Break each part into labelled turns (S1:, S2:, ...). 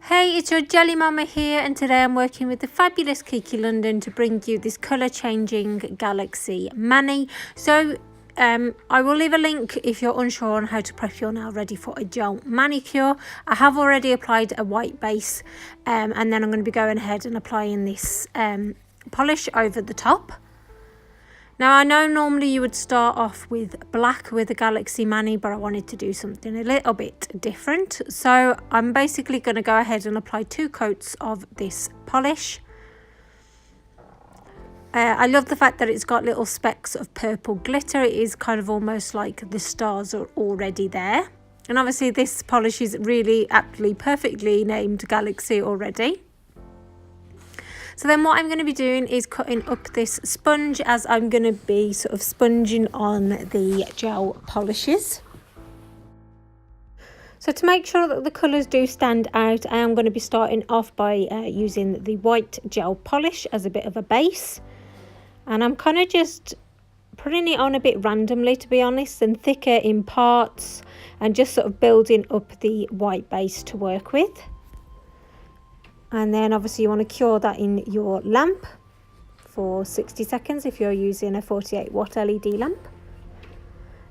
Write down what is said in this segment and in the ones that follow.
S1: Hey, it's your Geli Mamma here, and today I'm working with the fabulous Kiki London to bring you this colour changing Galaxy Mani. So I will leave a link if you're unsure on how to prep your nail ready for a gel manicure. I have already applied a white base and then I'm going to be going ahead and applying this polish over the top. Now, I know normally you would start off with black with a Galaxy Mani, but I wanted to do something a little bit different. So I'm basically going to go ahead and apply 2 coats of this polish. I love the fact that it's got little specks of purple glitter. It is kind of almost like the stars are already there. And obviously this polish is really aptly, perfectly named Galaxy already. So then what I'm going to be doing is cutting up this sponge, as I'm going to be sort of sponging on the gel polishes. So to make sure that the colours do stand out, I am going to be starting off by using the white gel polish as a bit of a base. And I'm kind of just putting it on a bit randomly, to be honest, and thicker in parts, and just sort of building up the white base to work with. And then obviously you want to cure that in your lamp for 60 seconds if you're using a 48 watt LED lamp.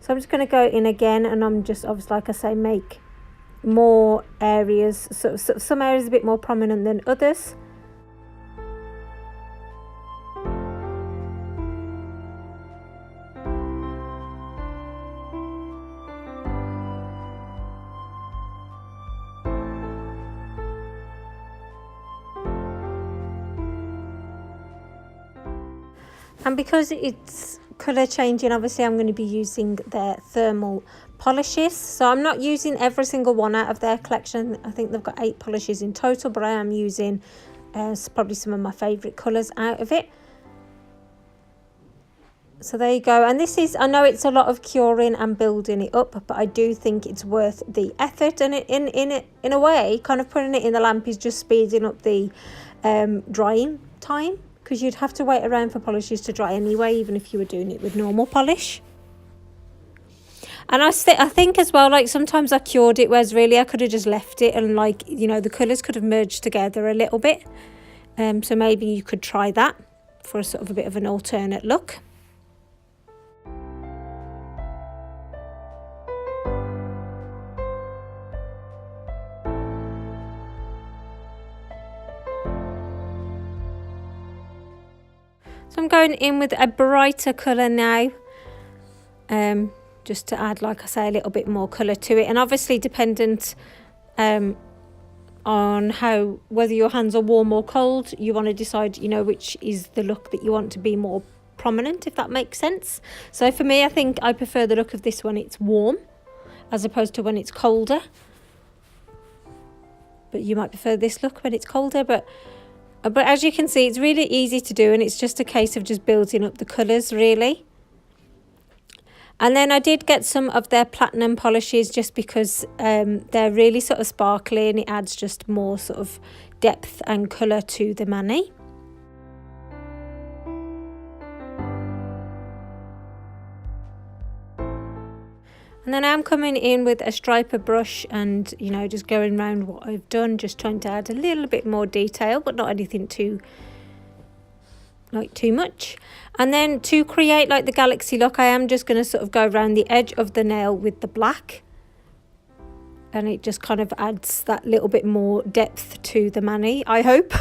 S1: So I'm just going to go in again, and I'm just obviously, like I say, make more areas, so some areas a bit more prominent than others. And because it's colour changing, obviously I'm going to be using their thermal polishes. So I'm not using every single one out of their collection. I think they've got 8 polishes in total, but I am using probably some of my favourite colours out of it. So there you go. And this is, I know it's a lot of curing and building it up, but I do think it's worth the effort. And in a way, kind of putting it in the lamp is just speeding up the drying time, because you'd have to wait around for polishes to dry anyway, even if you were doing it with normal polish. And I think as well, like sometimes I cured it, whereas really I could have just left it, and like, you know, the colours could have merged together a little bit. So maybe you could try that for a sort of a bit of an alternate look. So I'm going in with a brighter colour now, just to add, like I say, a little bit more colour to it. And obviously dependent on whether your hands are warm or cold, you want to decide, you know, which is the look that you want to be more prominent, if that makes sense. So for me, I think I prefer the look of this when it's warm as opposed to when it's colder. But you might prefer this look when it's colder, but as you can see, it's really easy to do, and it's just a case of just building up the colours, really. And then I did get some of their platinum polishes, just because they're really sort of sparkly, and it adds just more sort of depth and colour to the mani. And then I'm coming in with a striper brush and, you know, just going around what I've done, just trying to add a little bit more detail, but not anything too much. And then to create like the Galaxy look, I am just going to sort of go around the edge of the nail with the black. And it just kind of adds that little bit more depth to the mani, I hope.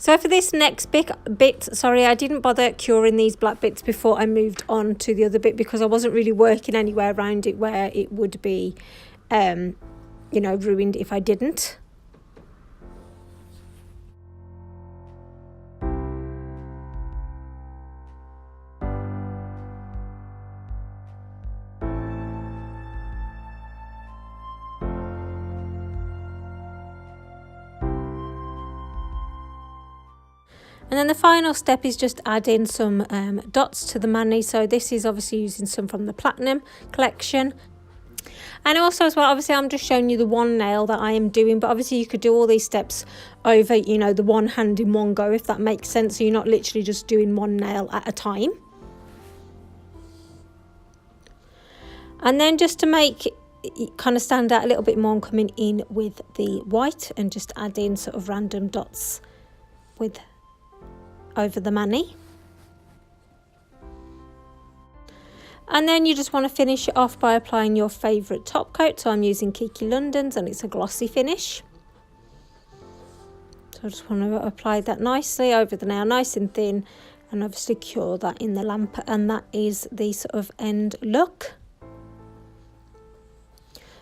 S1: So for this next bit, sorry, I didn't bother curing these black bits before I moved on to the other bit, because I wasn't really working anywhere around it where it would be, you know, ruined if I didn't. And then the final step is just adding some dots to the mani. So this is obviously using some from the Platinum collection. And also as well, obviously I'm just showing you the one nail that I am doing, but obviously you could do all these steps over, you know, the one hand in one go, if that makes sense. So you're not literally just doing one nail at a time. And then just to make kind of stand out a little bit more and coming in with the white and just adding sort of random dots with over the mani. And then you just want to finish it off by applying your favourite top coat. So I'm using Kiki London's and it's a glossy finish. So I just want to apply that nicely over the nail, nice and thin, and obviously cure that in the lamp. And that is the sort of end look.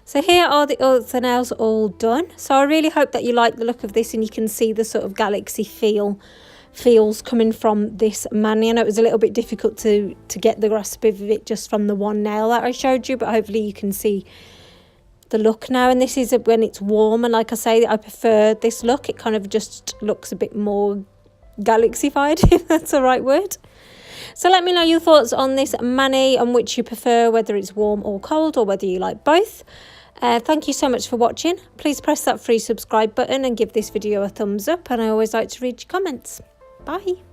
S1: So here are the nails all done. So I really hope that you like the look of this and you can see the sort of galaxy feels coming from this mani. I know it was a little bit difficult to get the grasp of it just from the one nail that I showed you, but hopefully you can see the look now. And this is when it's warm, and like I say, I prefer this look. It kind of just looks a bit more galaxified, if that's the right word. So let me know your thoughts on this mani and which you prefer, whether it's warm or cold, or whether you like both. Thank you so much for watching. Please press that free subscribe button and give this video a thumbs up, and I always like to read your comments. Bye.